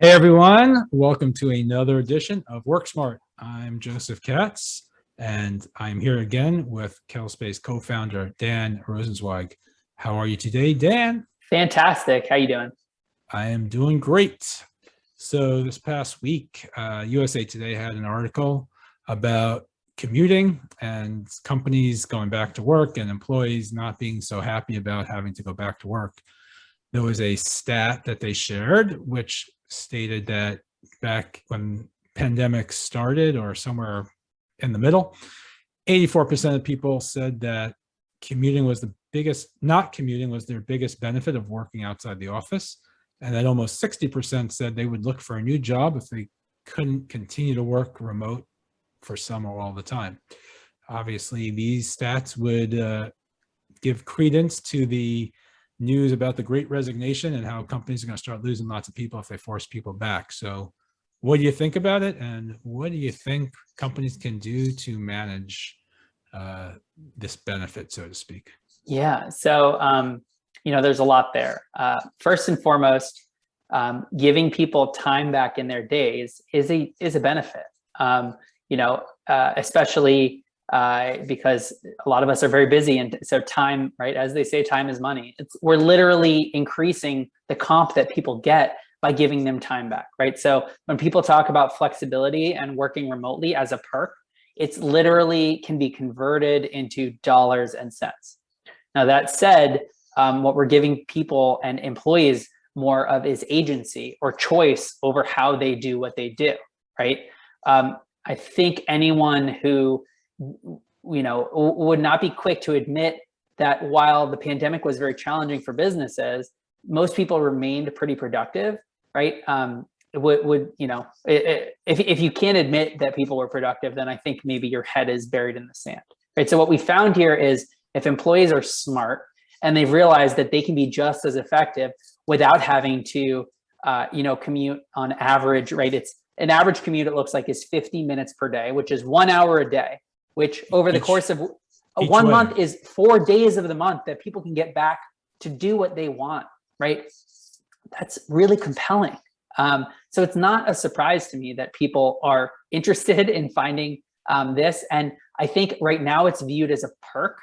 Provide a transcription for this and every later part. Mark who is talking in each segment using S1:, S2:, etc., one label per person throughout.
S1: Hey everyone, welcome to another edition of Work Smart. I'm Josef Katz, and I'm here again with KettleSpace co-founder Dan Rosenzweig. How are you today, Dan?
S2: Fantastic. How you doing?
S1: I am doing great. So this past week, USA Today had an article about commuting and companies going back to work and employees not being so happy about having to go back to work. There was a stat that they shared, which stated that back when pandemic started or somewhere in the middle, 84% of people said that commuting was the biggest, not commuting was their biggest benefit of working outside the office. And that almost 60% said they would look for a new job if they couldn't continue to work remote for some or all the time. Obviously, these stats would give credence to the news about the Great Resignation and how companies are going to start losing lots of people if they force people back. So what do you think about it? And what do you think companies can do to manage this benefit, so to speak?
S2: Yeah. There's a lot there. First and foremost, giving people time back in their days is a benefit. Especially because a lot of us are very busy, and so time, right? As they say, time is money. We're literally increasing the comp that people get by giving them time back, right? So when people talk about flexibility and working remotely as a perk, it's literally can be converted into dollars and cents. Now that said, what we're giving people and employees more of is agency or choice over how they do what they do, right? I think anyone who would not be quick to admit that while the pandemic was very challenging for businesses, most people remained pretty productive, right? If you can't admit that people were productive, then I think maybe your head is buried in the sand, right? So what we found here is if employees are smart and they've realized that they can be just as effective without having to, commute on average, right? It's an average commute, it looks like, is 50 minutes per day, which is 1 hour a day, which over the course of one month is 4 days of the month that people can get back to do what they want, right? That's really compelling. So it's not a surprise to me that people are interested in finding this. And I think right now it's viewed as a perk.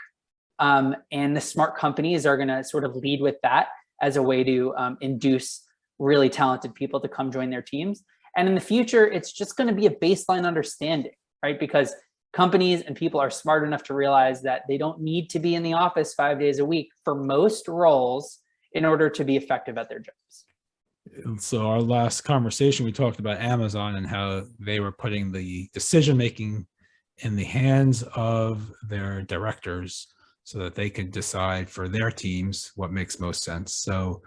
S2: And the smart companies are going to sort of lead with that as a way to induce really talented people to come join their teams. And in the future, it's just going to be a baseline understanding, right? Because companies and people are smart enough to realize that they don't need to be in the office 5 days a week for most roles in order to be effective at their jobs.
S1: So our last conversation, we talked about Amazon and how they were putting the decision-making in the hands of their directors so that they could decide for their teams what makes most sense. So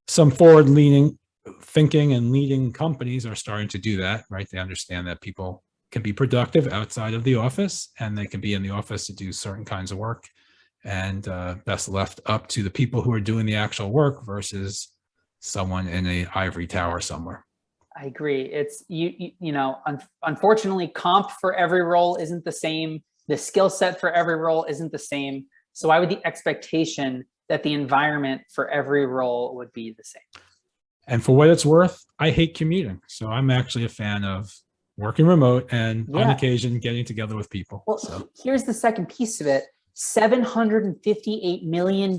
S1: some forward-leaning thinking and leading companies are starting to do that, right? They understand that people can be productive outside of the office and they can be in the office to do certain kinds of work, and best left up to the people who are doing the actual work versus someone in an ivory tower somewhere.
S2: I agree. It's unfortunately, comp for every role isn't the same. The skill set for every role isn't the same. So why would the expectation that the environment for every role would be the same?
S1: And for what it's worth, I hate commuting. So I'm actually a fan of working remote and on occasion getting together with people.
S2: Well, here's the second piece of it. $758 million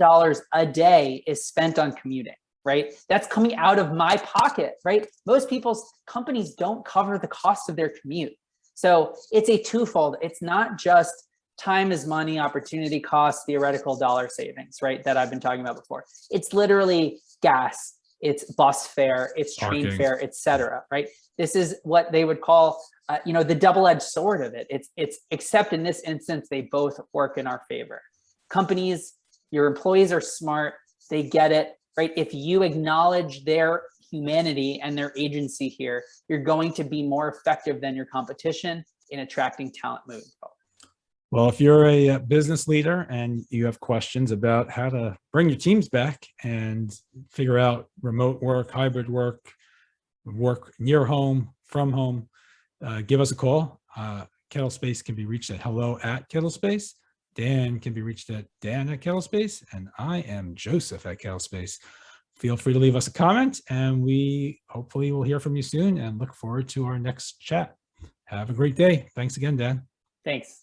S2: a day is spent on commuting, right? That's coming out of my pocket, right? Most people's companies don't cover the cost of their commute. So it's a twofold. It's not just time is money, opportunity cost, theoretical dollar savings, right? That I've been talking about before. It's literally gas, it's bus fare, it's train fare, et cetera, right? This is what they would call, the double-edged sword of it. It's except in this instance, they both work in our favor. Companies, your employees are smart, they get it, right? If you acknowledge their humanity and their agency here, you're going to be more effective than your competition in attracting talent moving forward.
S1: Well, if you're a business leader and you have questions about how to bring your teams back and figure out remote work, hybrid work, work near home, from home, give us a call. KettleSpace can be reached at hello@KettleSpace. Dan can be reached at Dan@KettleSpace. And I am Joseph at KettleSpace. feel free to leave us a comment, and we hopefully will hear from you soon and look forward to our next chat. Have a great day. Thanks again, Dan.
S2: Thanks.